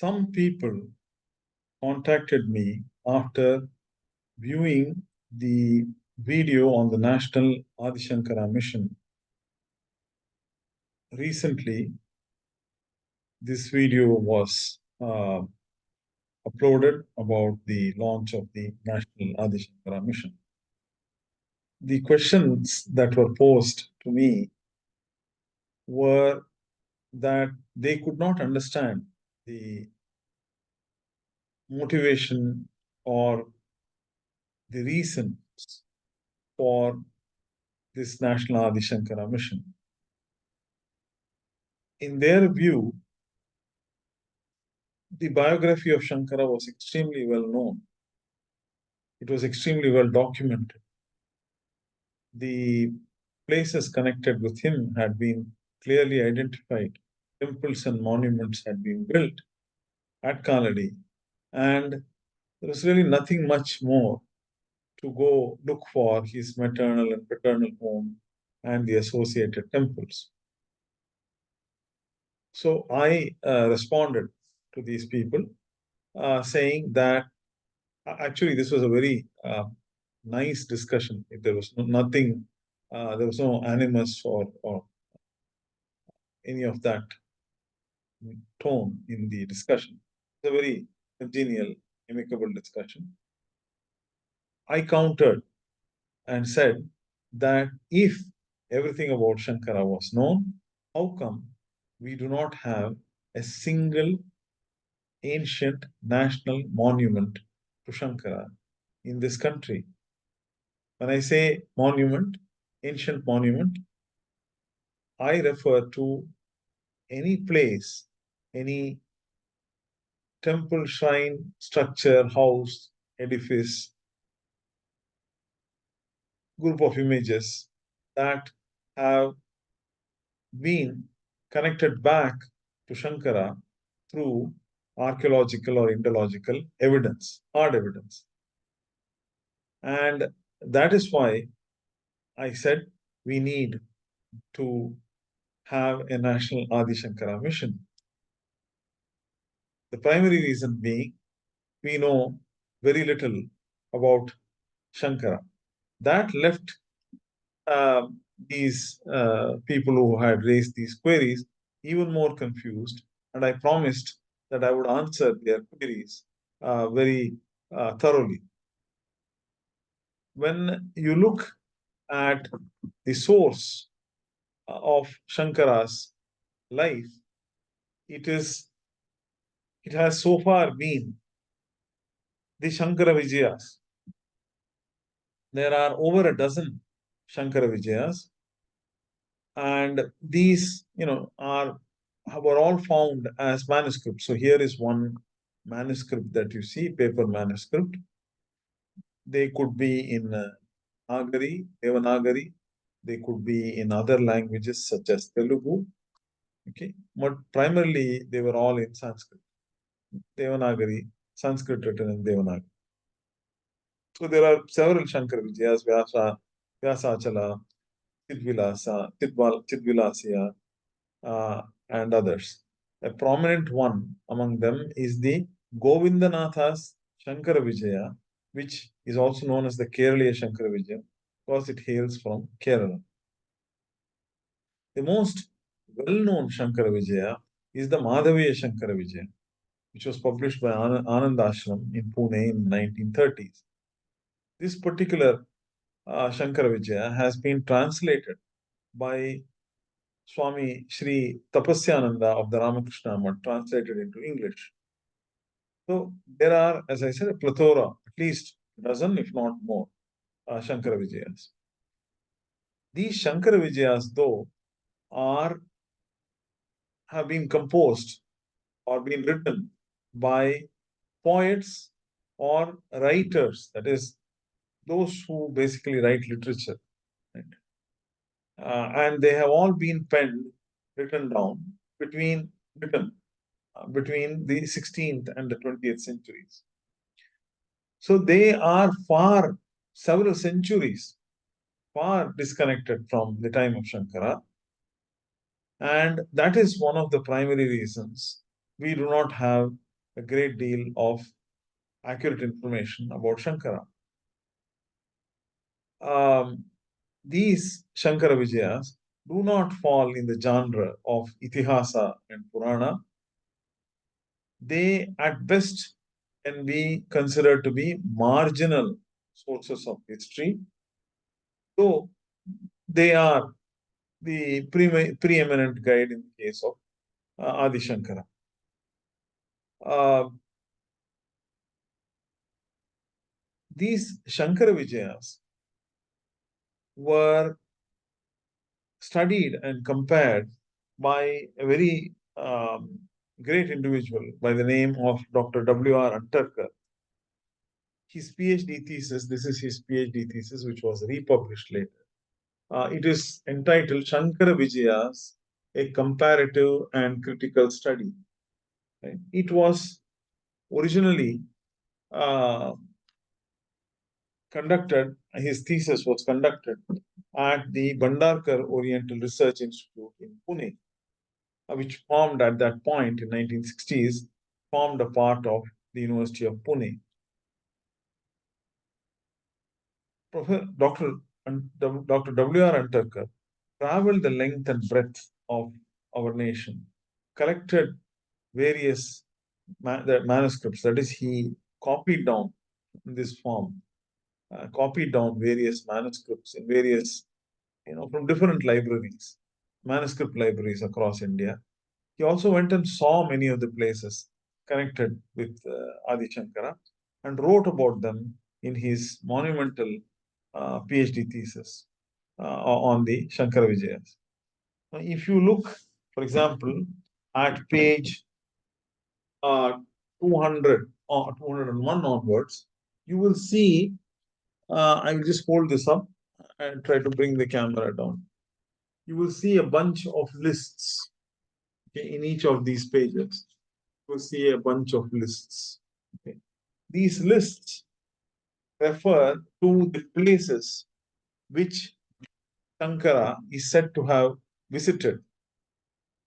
Some people contacted me after viewing the video on the National Adi Sankara Mission. Recently, this video was uploaded about the launch of the National Adi Sankara Mission. The questions that were posed to me were that they could not understand the motivation or the reasons for this National Adi Sankara Mission. In their view, the biography of Shankara was extremely well known. It was extremely well documented. The places connected with him had been clearly identified. Temples and monuments had been built at Kalady, and there was really nothing much more to go look for his maternal and paternal home and the associated temples. So I responded to these people saying that actually this was a very nice discussion. There was nothing, there was no animus or any of that tone in the discussion. It's a very congenial, amicable discussion. I countered and said that if everything about Shankara was known, how come we do not have a single ancient national monument to Shankara in this country? When I say monument, ancient monument, I refer to any place, any temple, shrine, structure, house, edifice, group of images that have been connected back to Shankara through archaeological or Indological evidence, hard evidence. And that is why I said we need to have a National Adi Sankara Mission. The primary reason being we know very little about Shankara. That left these people who had raised these queries even more confused, and I promised that I would answer their queries very thoroughly. When you look at the source of Shankara's life, it has so far been the Shankara Vijayas. There are over a dozen Shankara Vijayas, and these, were all found as manuscripts. So here is one manuscript that you see, paper manuscript. They could be in Nagari, Devanagari. They could be in other languages such as Telugu. Okay, but primarily they were all in Sanskrit. Devanagari, Sanskrit written in Devanagari. So there are several Shankara Vijayas, Vyasachala, Chidvilasya, and others. A prominent one among them is the Govindanatha's Shankara Vijaya, which is also known as the Kerala Shankara Vijaya because it hails from Kerala. The most well-known Shankara Vijaya is the Madhaviya Shankara Vijaya, which was published by Anand Ashram in Pune in 1930s. This particular Shankara Vijaya has been translated by Swami Sri Tapasyananda of the Ramakrishna Math, translated into English. So there are, as I said, a plethora, at least a dozen, if not more, Shankara Vijayas. These Shankara Vijayas, though, have been composed or been written by poets or writers, that is, those who basically write literature. Right? And they have all been written down between the 16th and the 20th centuries. So they are several centuries far disconnected from the time of Shankara. And that is one of the primary reasons we do not have a great deal of accurate information about Shankara. These Shankara Vijayas do not fall in the genre of Itihasa and Purana. They at best can be considered to be marginal sources of history, though they are the preeminent guide in the case of Adi Shankara. These Shankara Vijayas were studied and compared by a very great individual by the name of Dr. W.R. Antarkar. His PhD thesis, this is his PhD thesis, which was republished later. It is entitled Shankara Vijayas, a comparative and critical study. Right? It was originally conducted, his thesis was conducted at the Bhandarkar Oriental Research Institute in Pune, which formed at that point in 1960s, formed a part of the University of Pune. Dr. W.R. Antarkar traveled the length and breadth of our nation, collected various manuscripts, that is, he copied down in this form, copied down various manuscripts in various, from different libraries, manuscript libraries across India. He also went and saw many of the places connected with Adi Shankara and wrote about them in his monumental PhD thesis on the Shankara Vijayas. Now, if you look, for example, at page 200 or 201 onwards, you will see, I will just hold this up and try to bring the camera down. You will see a bunch of lists, okay, in each of these pages. You will see a bunch of lists. Okay. These lists refer to the places which Shankara is said to have visited.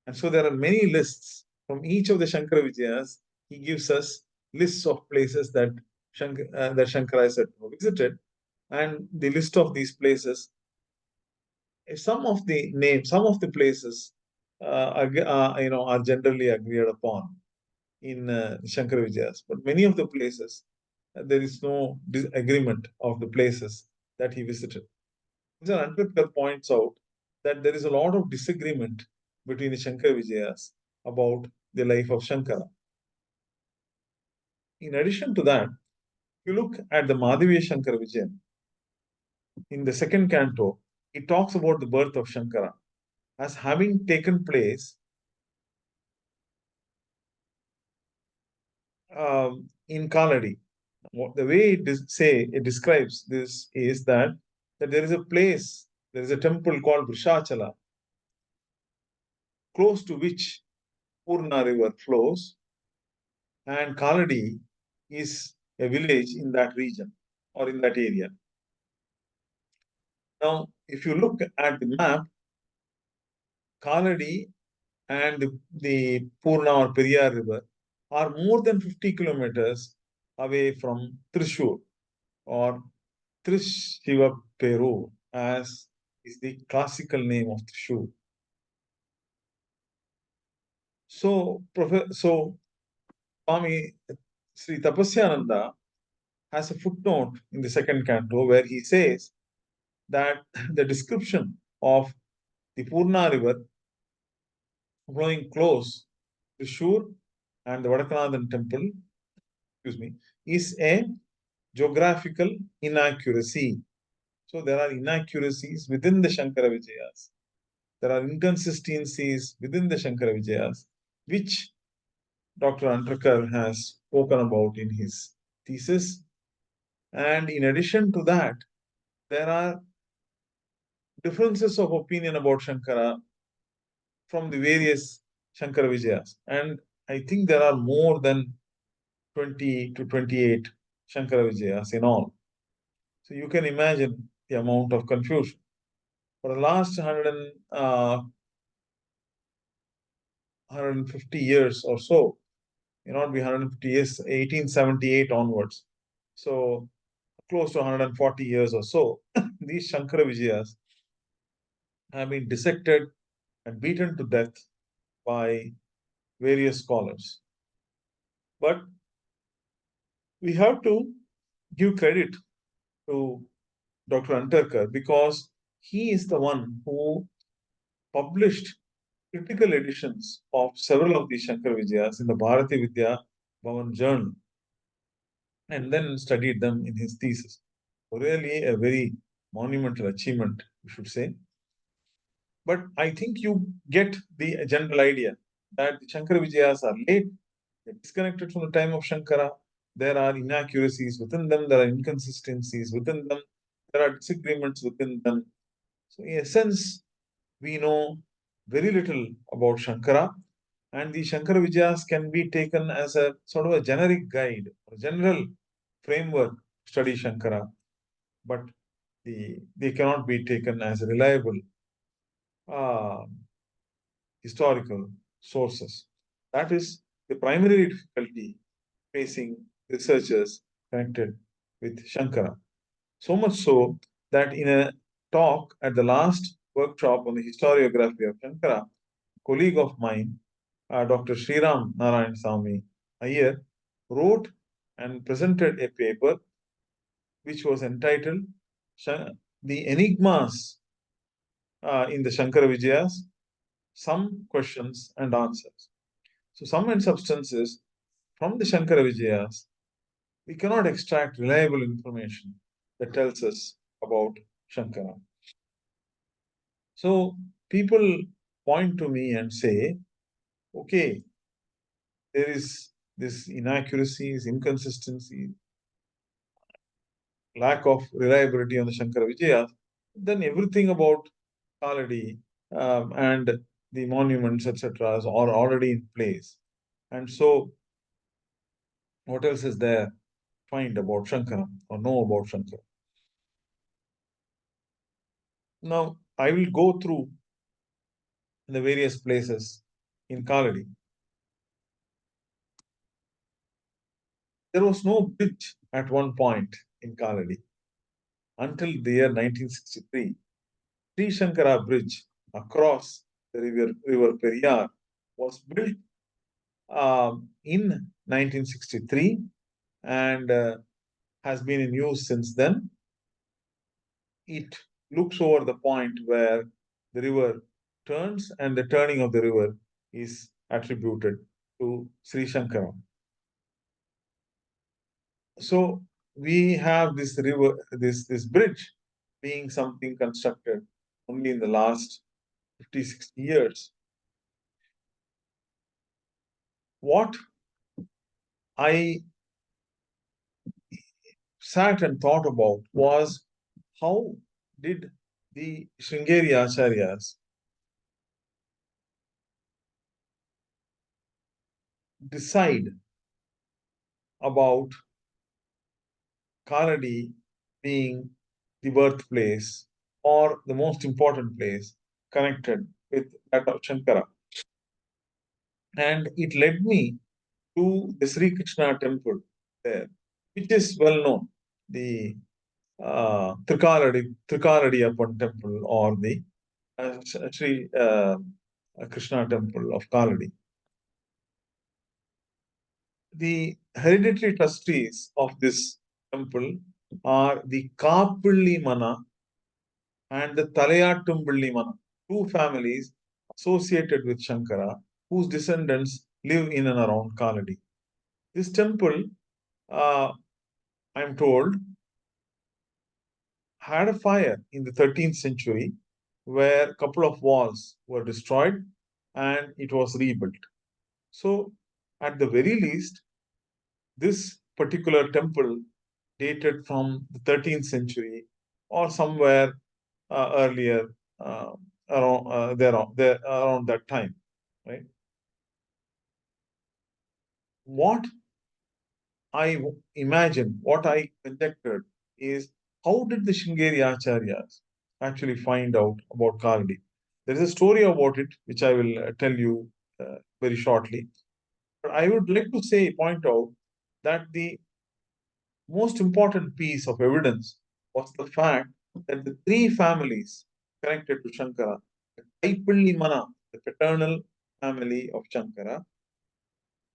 And so there are many lists from each of the Shankara Vijayas. He gives us lists of places that Shankara is said to have visited. And the list of these places, some of the names, some of the places are generally agreed upon in Shankara Vijayas. But many of the places, there is no disagreement of the places that he visited. Mr. Antarkar points out that there is a lot of disagreement between the Shankara Vijayas about the life of Shankara. In addition to that, if you look at the Madhavya Shankara Vijayan, in the second canto, it talks about the birth of Shankara as having taken place in Kalady. The way it describes this is that there is a place, there is a temple called Vrishachala, close to which Purna river flows, and Kalady is a village in that region or in that area. Now, if you look at the map, Kalady and the Purna or Periyar river are more than 50 kilometers away from Thrissur or Trishivapperu, as is the classical name of Thrissur. So, Swami Sri Tapasyananda has a footnote in the second canto where he says that the description of the Purna river flowing close to Shur and the Vadakanathan temple, is a geographical inaccuracy. So there are inaccuracies within the Shankara Vijayas. There are inconsistencies within the Shankara Vijayas, which Dr. Antarkar has spoken about in his thesis. And in addition to that, there are differences of opinion about Shankara from the various Shankara Vijayas. And I think there are more than 20 to 28 Shankara Vijayas in all. So you can imagine the amount of confusion. For the last 150 years or so, may not be 150 years, 1878 onwards. So close to 140 years or so, these Shankara Vijayas have been dissected and beaten to death by various scholars. But we have to give credit to Dr. Antarkar because he is the one who published critical editions of several of these Shankara Vijayas in the Bharati Vidya Bhavan journal and then studied them in his thesis. Really a very monumental achievement, we should say. But I think you get the general idea that the Shankara Vijayas are late, they're disconnected from the time of Shankara. There are inaccuracies within them, there are inconsistencies within them, there are disagreements within them. So, in a sense, we know very little about Shankara, and the Shankara Vijayas can be taken as a sort of a generic guide, a general framework to study Shankara, but they cannot be taken as reliable uh, historical sources. That is the primary difficulty facing researchers connected with Shankara. So much so that in a talk at the last workshop on the historiography of Shankara, a colleague of mine, Dr. Sriram Narayan Sami Iyer, wrote and presented a paper which was entitled The Enigmas in the Shankara Vijayas, Some Questions and Answers. So, sum and substance is from the Shankara Vijayas, we cannot extract reliable information that tells us about Shankara. So, people point to me and say, okay, there is this inaccuracies, inconsistency, lack of reliability on the Shankara Vijayas, then everything about Kalady and the monuments, etc., are already in place. And so, what else is there find about Shankara or know about Shankara? Now, I will go through the various places in Kalady. There was no bridge at one point in Kalady until the year 1963. Sri Shankara Bridge across the river Periyar was built in 1963 and has been in use since then. It looks over the point where the river turns, and the turning of the river is attributed to Sri Shankara. So we have this river, this bridge being something constructed only in the last 50, 60 years. What I sat and thought about was how did the Sringeri Acharyas decide about Kaladi being the birthplace or the most important place connected with that of Shankara. And it led me to the Sri Krishna temple there, which is well known, the Trikaladi temple or the Sri Krishna temple of Kaladi. The hereditary trustees of this temple are the Kapulli Mana and the Talayattumpulli Mana, two families associated with Shankara, whose descendants live in and around Kaladi. This temple, I'm told, had a fire in the 13th century where a couple of walls were destroyed and it was rebuilt. So, at the very least, this particular temple dated from the 13th century or somewhere earlier around that time, right? What I imagine, what I conjectured is how did the Shingeri Acharyas actually find out about Kaladi? There is a story about it which I will tell you very shortly. But I would like to point out that the most important piece of evidence was the fact that the three families connected to Shankara, the Kaipilli Mana, the paternal family of Shankara,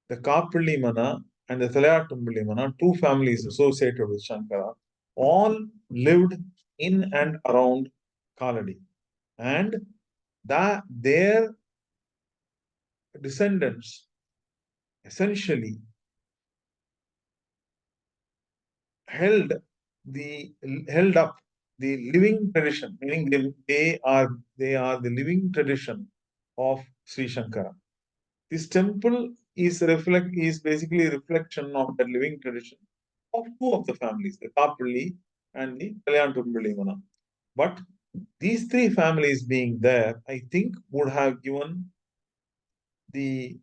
the Kapilli Mana, and the Thalayatumbili Mana, two families associated with Shankara, all lived in and around Kaladi. And that their descendants essentially held held up the living tradition, meaning they are the living tradition of Sri Shankara. This temple is basically a reflection of that living tradition of two of the families, the Kapilli and the Kalyantumbili Mana. But these three families being there, I think would have given the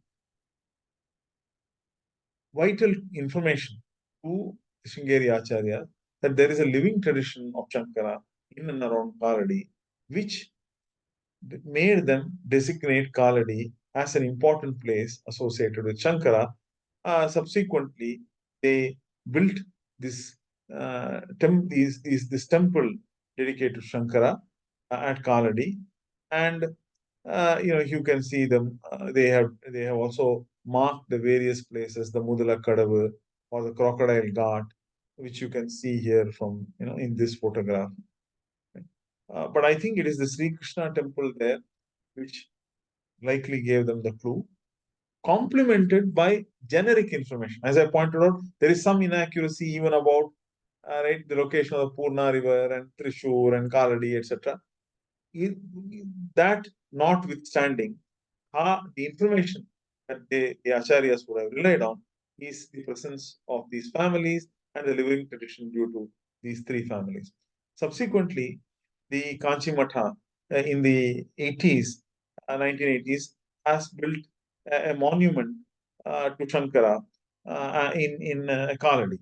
vital information to Shringeri Acharya that there is a living tradition of Shankara in and around Kaladi, which made them designate Kaladi as an important place associated with Shankara. Subsequently, they built this this temple dedicated to Shankara at Kaladi, and you can see them. They have also marked the various places, the Mudala Kadavu or the Crocodile Ghat, which you can see here from in this photograph. But I think it is the Sri Krishna temple there which likely gave them the clue, complemented by generic information. As I pointed out, there is some inaccuracy even about the location of the Purna River and Trishur and Kaladi, etc. That notwithstanding, the information that the acharyas would have relied on is the presence of these families and the living tradition due to these three families. Subsequently, the Kanchi Matha in the 80s, 1980s, has built a monument to Shankara in Kaladi.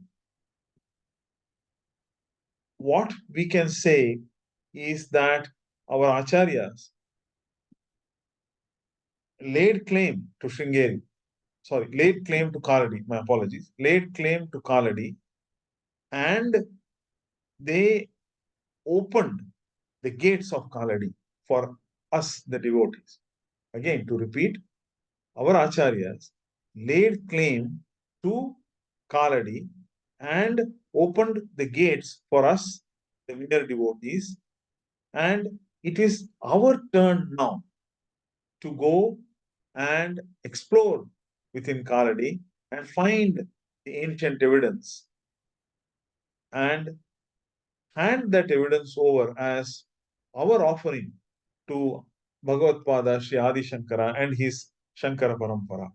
What we can say is that our acharyas laid claim to laid claim to Kaladi, my apologies, laid claim to Kaladi, and they opened the gates of Kaladi for us, the devotees. Again, to repeat, our acharyas laid claim to Kaladi and opened the gates for us, the mere devotees, and it is our turn now to go and explore within Kaladi and find the ancient evidence and hand that evidence over as our offering to Bhagavad Pada Sri Adi Sankara and his Shankara Parampara.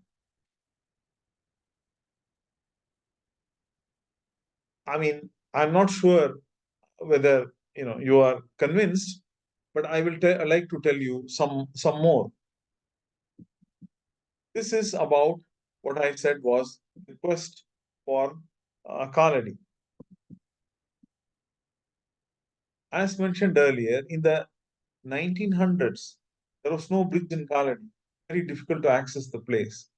I mean, I'm not sure whether you are convinced, but I will like to tell you some more. This is about what I said was the quest for Kaladi. As mentioned earlier, in the 1900s, there was no bridge in Kaladi. Very difficult to access the place.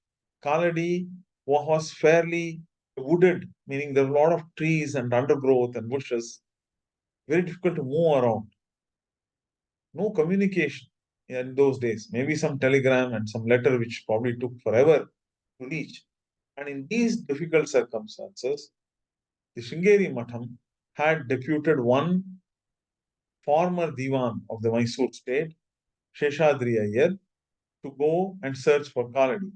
Kaladi was fairly wooded, meaning there were a lot of trees and undergrowth and bushes. Very difficult to move around. No communication in those days. Maybe some telegram and some letter, which probably took forever to reach. And in these difficult circumstances, the Shringeri Matham had deputed one former Diwan of the Mysore state, Sheshadri Iyer, to go and search for Kaladi.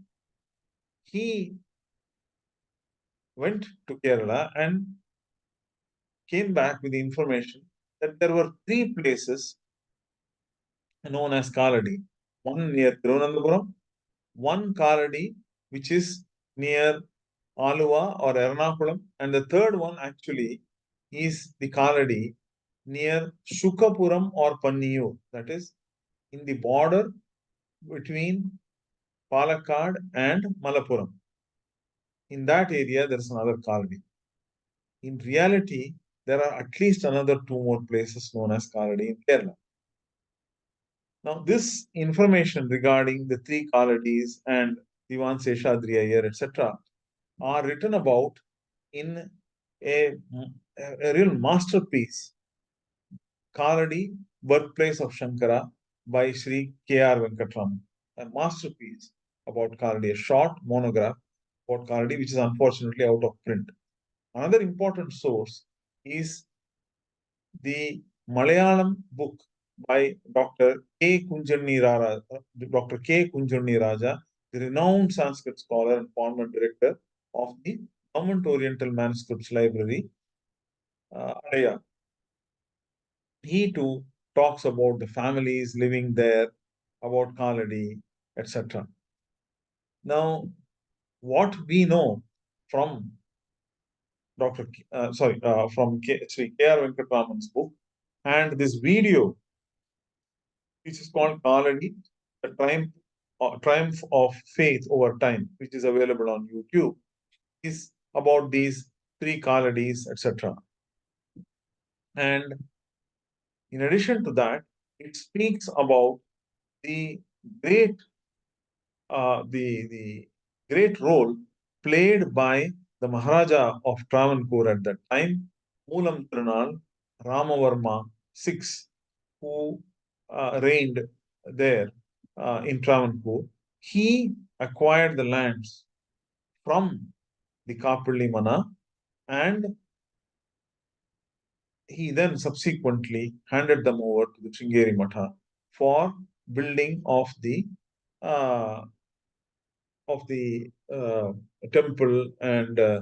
He went to Kerala and came back with the information that there were three places known as Kaladi. One near Tirunandapuram, one Kaladi which is near Aluva or Ernakulam, and the third one actually is the Kaladi near Shukapuram or Panniyur, that is in the border between Palakkad and Malappuram. In that area, there is another Kaladi. In reality, there are at least another two more places known as Kaladi in Kerala. Now, this information regarding the three Kaladis and Diwan Seshadri Iyer, etc., are written about in a, a real masterpiece, Kalady, Birthplace of Shankara, by Sri K.R. Venkatraman. A masterpiece about Kalady, a short monograph about Kalady, which is unfortunately out of print. Another important source is the Malayalam book by Dr. Dr. K. Kunjunni Raja, the renowned Sanskrit scholar and former director of the Government Oriental Manuscripts Library, Adaya. He too talks about the families living there, about Kaladi, etc. Now, what we know from from Sri K.R. Venkatraman's book and this video, which is called Kaladi, the Triumph of Faith Over Time, which is available on YouTube, is about these three Kaladis, etc. And in addition to that, it speaks about the great the great role played by the Maharaja of Travancore at that time, Moolam Tirunal Ramavarma VI, who reigned there in Travancore. He acquired the lands from the Kapalli Mana, and he then subsequently handed them over to the Chingeri Matha for building uh, of the temple and uh,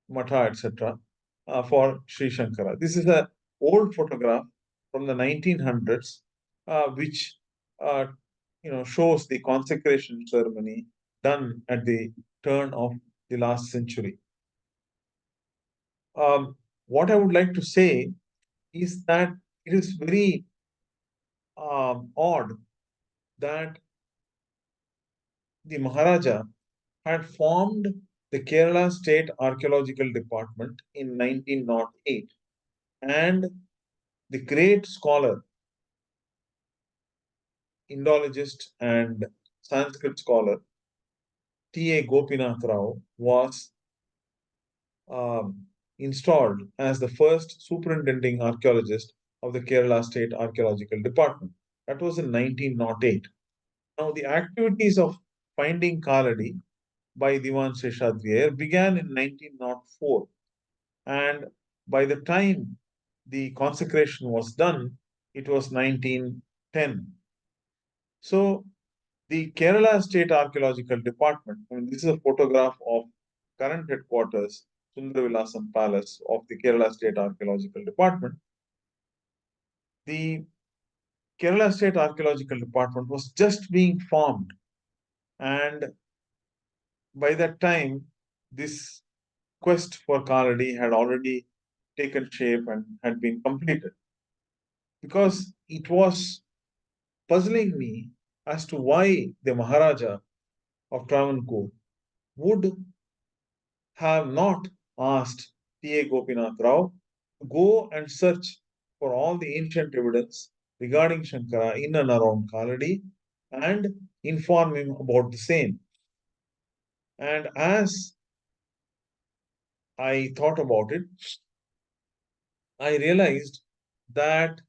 Matha, etc., for Sri Shankara. This is an old photograph from the 1900s, which uh, shows the consecration ceremony done at the turn of the last century. What I would like to say is that it is very odd that the Maharaja had formed the Kerala State Archaeological Department in 1908, and the great scholar, Indologist, and Sanskrit scholar T.A. Gopinath Rao was installed as the first superintending archaeologist of the Kerala State Archaeological Department. That was in 1908. Now, the activities of finding Kaladi by Diwan Seshadri began in 1904, and by the time the consecration was done, it was 1910. So, the Kerala State Archaeological Department, I mean, this is a photograph of current headquarters, Sundarvilasam Palace of the Kerala State Archaeological Department. The Kerala State Archaeological Department was just being formed, and by that time, this quest for Kaladi had already taken shape and had been completed. Because it was puzzling me as to why the Maharaja of Travancore would have not asked T.A. Gopinath Rao to go and search for all the ancient evidence regarding Shankara in and around Kaladi and inform him about the same. And as I thought about it, I realized that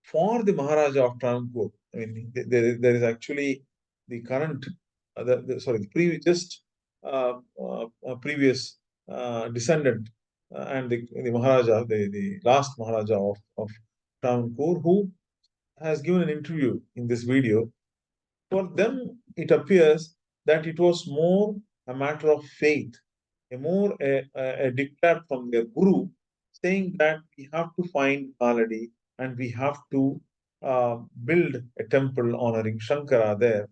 for the Maharaja of Travancore, I mean, there is actually the current, the previous, previous descendant and the Maharaja, the last Maharaja of Travancore, who has given an interview in this video. For them, it appears that it was more a matter of faith, a diktat from their guru, saying that we have to find Kaladi and we have to build a temple honoring Shankara there.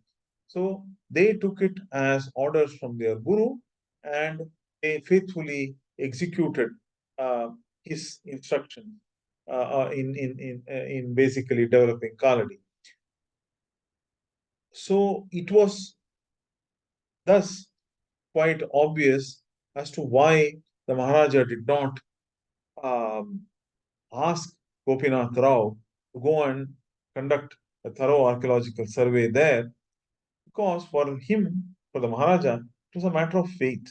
So they took it as orders from their guru, and they faithfully executed his instructions in basically developing Kaladi. So it was thus quite obvious as to why the Maharaja did not um, ask Gopinath Rao to go and conduct a thorough archaeological survey there, because for him, for the Maharaja, it was a matter of faith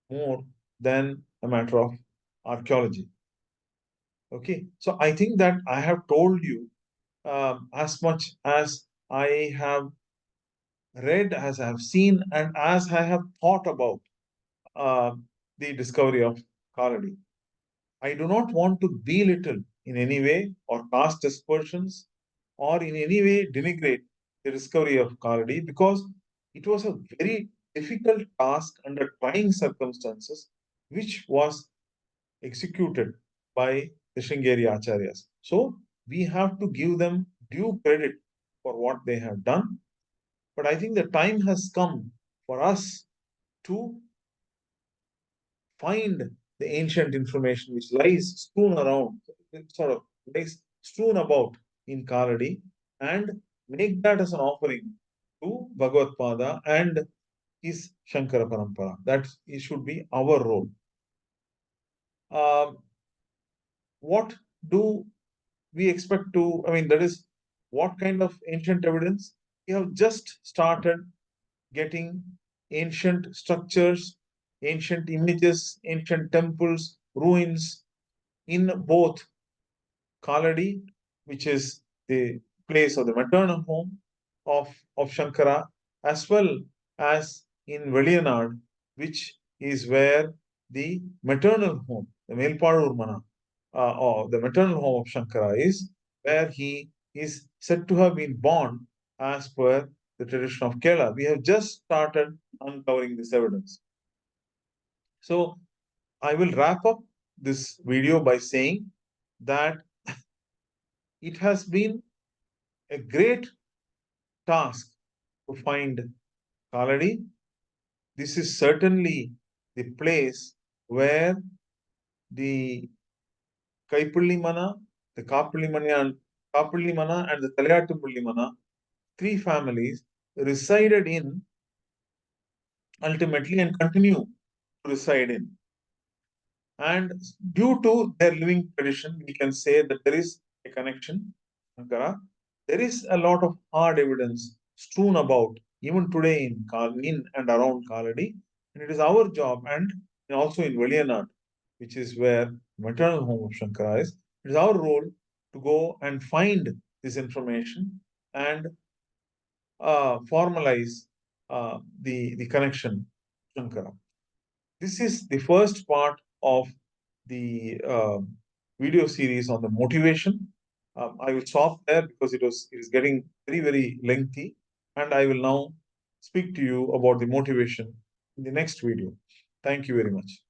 more than a matter of archaeology. Okay, so I think that I have told you as much as I have read, as I have seen, and as I have thought about uh, the discovery of Kalady. I do not want to belittle in any way or cast aspersions or in any way denigrate the discovery of Kaladi because it was a very difficult task under trying circumstances which was executed by the Shringeri Acharyas. So we have to give them due credit for what they have done. But I think the time has come for us to find the ancient information which lies strewn around, sort of lies strewn about in Kaladi, and make that as an offering to Bhagavad Pada and his Shankara Parampara. That it should be our role. What do we expect to, I mean, that is what kind of ancient evidence? We have just started getting ancient structures, ancient images, ancient temples, ruins in both Kaladi, which is the place of the maternal home of Shankara, as well as in Veliyanad, which is where the maternal home, the Melpadurmana, or the maternal home of Shankara is, where he is said to have been born as per the tradition of Kerala. We have just started uncovering this evidence. So I will wrap up this video by saying that it has been a great task to find Kaladi. This is certainly the place where the Kaipullimana, the Kapullimana and the Talayattumpullimana, three families resided in ultimately and continue to reside in. And due to their living tradition, we can say that there is a connection, Ankara. There is a lot of hard evidence strewn about even today in and around Kaladi. And it is our job, and also in Veliyanad, which is where maternal home of Shankara is, it is our role to go and find this information and formalize the connection to Shankara. This is the first part of the video series on the motivation. I will stop there because it is getting very lengthy, and I will now speak to you about the motivation in the next video. Thank you very much.